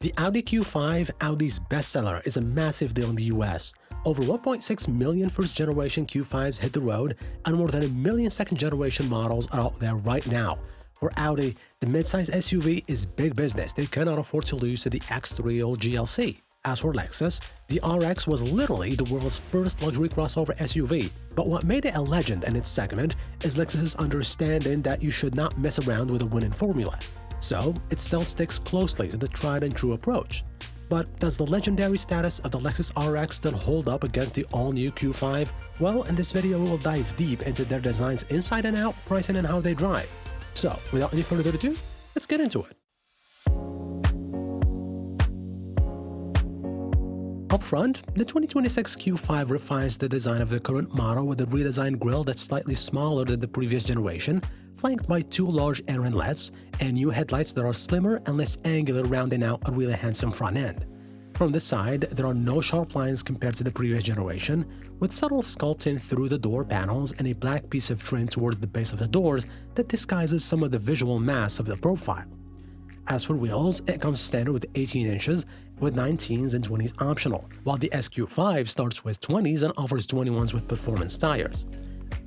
The Audi Q5, Audi's bestseller, is a massive deal in the US. Over 1.6 million first-generation Q5s hit the road, and more than a million second-generation models are out there right now. For Audi, the midsize SUV is big business. They cannot afford to lose to the X3 or GLC. As for Lexus, the RX was literally the world's first luxury crossover SUV. But what made it a legend in its segment is Lexus's understanding that you should not mess around with a winning formula. So, it still sticks closely to the tried-and-true approach. But does the legendary status of the Lexus RX still hold up against the all-new Q5? Well, in this video we will dive deep into their designs inside and out, pricing and how they drive. So, without any further ado, let's get into it. Up front, the 2026 Q5 refines the design of the current model with a redesigned grille that's slightly smaller than the previous generation, flanked by two large air inlets and new headlights that are slimmer and less angular, rounding out a really handsome front end. From the side, there are no sharp lines compared to the previous generation, with subtle sculpting through the door panels and a black piece of trim towards the base of the doors that disguises some of the visual mass of the profile. As for wheels, it comes standard with 18 inches, with 19s and 20s optional, while the SQ5 starts with 20s and offers 21s with performance tires.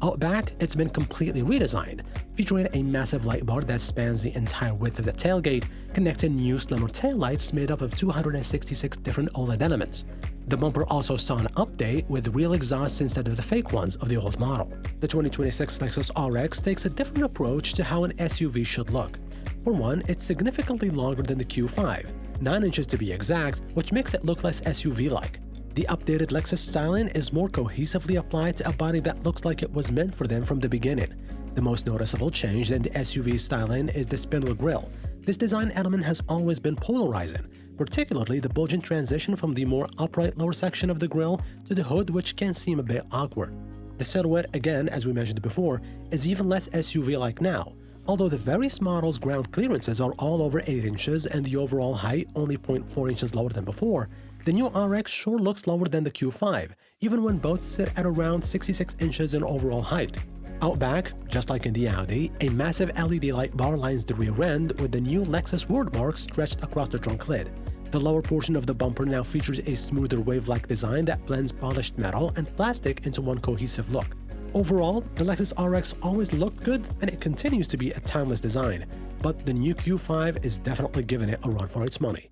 Out back, it's been completely redesigned, featuring a massive light bar that spans the entire width of the tailgate, connecting new slimmer taillights made up of 266 different OLED elements. The bumper also saw an update with real exhausts instead of the fake ones of the old model. The 2026 Lexus RX takes a different approach to how an SUV should look. For one, it's significantly longer than the Q5, 9 inches to be exact, which makes it look less SUV-like. The updated Lexus styling is more cohesively applied to a body that looks like it was meant for them from the beginning. The most noticeable change in the SUV styling is the spindle grille. This design element has always been polarizing, particularly the bulging transition from the more upright lower section of the grille to the hood, which can seem a bit awkward. The silhouette, again, as we mentioned before, is even less SUV-like now. Although the various models' ground clearances are all over 8 inches and the overall height only 0.4 inches lower than before, the new RX sure looks lower than the Q5, even when both sit at around 66 inches in overall height. Out back, just like in the Audi, a massive LED light bar lines the rear end with the new Lexus wordmark stretched across the trunk lid. The lower portion of the bumper now features a smoother wave-like design that blends polished metal and plastic into one cohesive look. Overall, the Lexus RX always looked good and it continues to be a timeless design, but the new Q5 is definitely giving it a run for its money.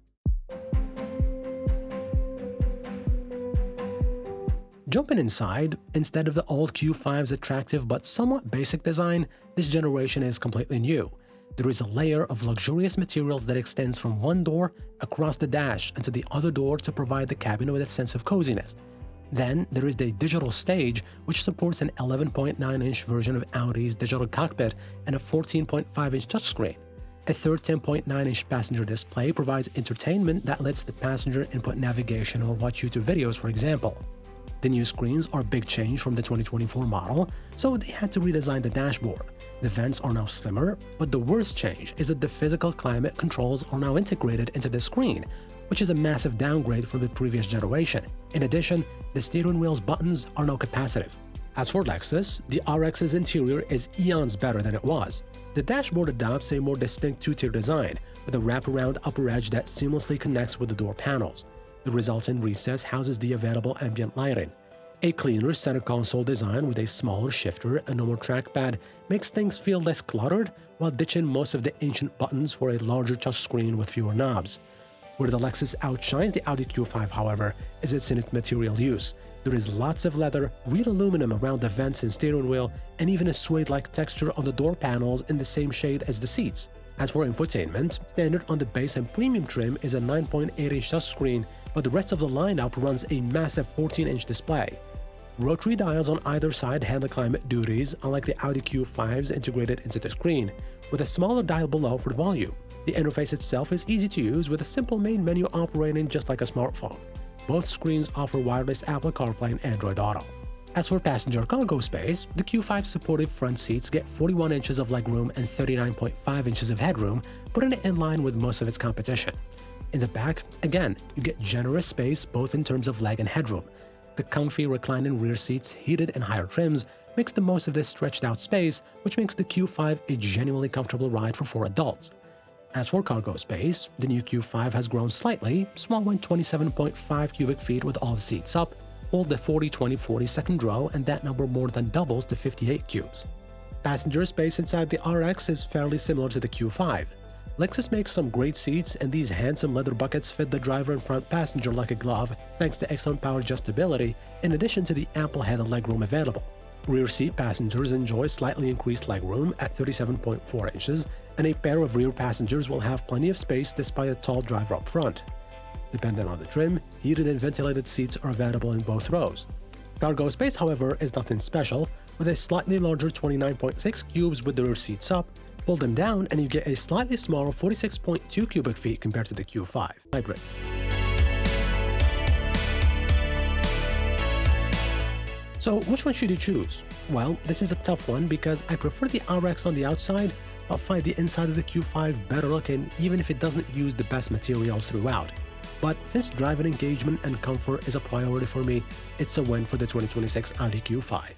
Jumping inside, instead of the old Q5's attractive but somewhat basic design, this generation is completely new. There is a layer of luxurious materials that extends from one door across the dash and to the other door to provide the cabin with a sense of coziness. Then, there is the digital stage, which supports an 11.9-inch version of Audi's digital cockpit and a 14.5-inch touchscreen. A third 10.9-inch passenger display provides entertainment that lets the passenger input navigation or watch YouTube videos, for example. The new screens are a big change from the 2024 model, so they had to redesign the dashboard. The vents are now slimmer, but the worst change is that the physical climate controls are now integrated into the screen, which is a massive downgrade from the previous generation. In addition, the steering wheel's buttons are now capacitive. As for Lexus, the RX's interior is eons better than it was. The dashboard adopts a more distinct two-tier design, with a wraparound upper edge that seamlessly connects with the door panels. The resultant recess houses the available ambient lighting. A cleaner center console design with a smaller shifter and no more trackpad makes things feel less cluttered while ditching most of the ancient buttons for a larger touchscreen with fewer knobs. Where the Lexus outshines the Audi Q5, however, is in its material use. There is lots of leather, real aluminum around the vents and steering wheel, and even a suede-like texture on the door panels in the same shade as the seats. As for infotainment, standard on the base and premium trim is a 9.8-inch touchscreen, but the rest of the lineup runs a massive 14-inch display. Rotary dials on either side handle climate duties, unlike the Audi Q5's integrated into the screen, with a smaller dial below for volume. The interface itself is easy to use with a simple main menu operating just like a smartphone. Both screens offer wireless Apple CarPlay and Android Auto. As for passenger cargo space, the Q5 supportive front seats get 41 inches of legroom and 39.5 inches of headroom, putting it in line with most of its competition. In the back, again, you get generous space both in terms of leg and headroom. The comfy reclining rear seats, heated and higher trims, makes the most of this stretched out space, which makes the Q5 a genuinely comfortable ride for 4 adults. As for cargo space, the new Q5 has grown slightly, small went 27.5 cubic feet with all the seats up, hold the 40-20-40 second row, and that number more than doubles to 58 cubes. Passenger space inside the RX is fairly similar to the Q5. Lexus makes some great seats, and these handsome leather buckets fit the driver and front passenger like a glove thanks to excellent power adjustability in addition to the ample head and legroom available. Rear seat passengers enjoy slightly increased legroom at 37.4 inches, and a pair of rear passengers will have plenty of space despite a tall driver up front. Depending on the trim, heated and ventilated seats are available in both rows. Cargo space, however, is nothing special, with a slightly larger 29.6 cubes with the rear seats up. Pull them down and you get a slightly smaller 46.2 cubic feet compared to the Q5 hybrid. So which one should you choose? Well, this is a tough one because I prefer the RX on the outside, but find the inside of the Q5 better looking even if it doesn't use the best materials throughout. But since driving engagement and comfort is a priority for me, it's a win for the 2026 Audi Q5.